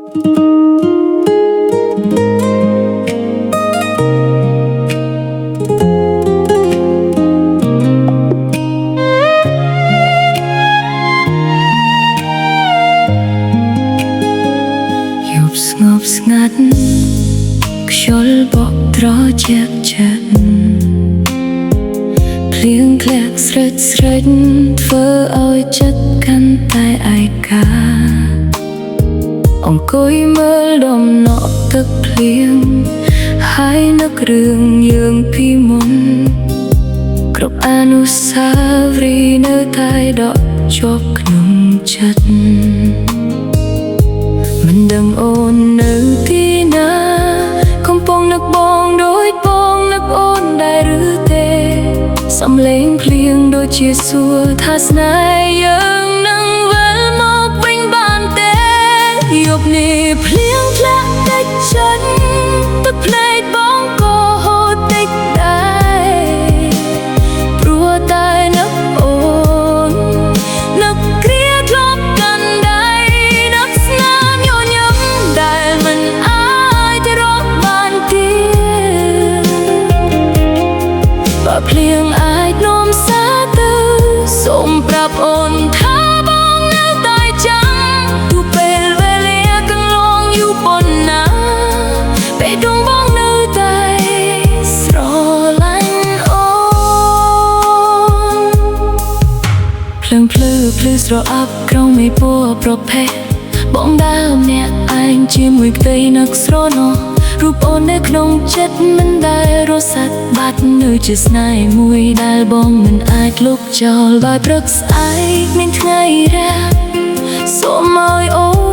ស្ងប់ស្ងាត់ខ្យល់បក់ត្រជាក់ចាក់ភ្លៀងធ្លាក់ស្រេចធ្វើឲ្យចិត្តកាន់តែឯកាអង្គុយមើលដំណក់ទឹកភ្លៀងហើយនឹករឿងយើងពីមុនគ្រប់អនុស្សាវរីយ៍នៅតែដក់ជាប់ក្នុងចិត្តមិនដឹងអូននៅទីណាកំពុងនឹកបងដូចបងនឹកអូនដែរឬទេសំឡេងភ្លៀងដូចជាសួរថាស្នេហ៍យើងនឹងវិលមកវិញបានទេយប់នេះភ្លៀងធ្លាក់តិចចិនទឹកភ្នែកបងក៏ហូរតិចដែរព្រោះតែនឹកអូននឹកគ្រាធ្លាប់កាន់ដៃនឹកស្នាមញញឹមដែលមិនអាចរកបានទៀតបើភ្លៀងអាចនាំសារទៅសូមប្រាប់អូនថាបងនៅតែចាំទោះពេលវេលាកន្លងយូរប៉ុណ្ណាពេលដងបងនៅតែស្រឡាញ់អូនភ្លើងភ្លឺស្រអាប់ក្រោមមេពណ៌ប្រផេះបងដើរម្នាក់ឯងជាមួយក្តីនឹកស្រណោះរូបអូននៅក្នុងចិត្តមិនដែលរសាត់បាត់នៅជាស្នេហ៍មួយដែលបងមិនអាចលុបចោលបើព្រឹកស្អែកមានថ្ងៃរះសូមឲ្យអូ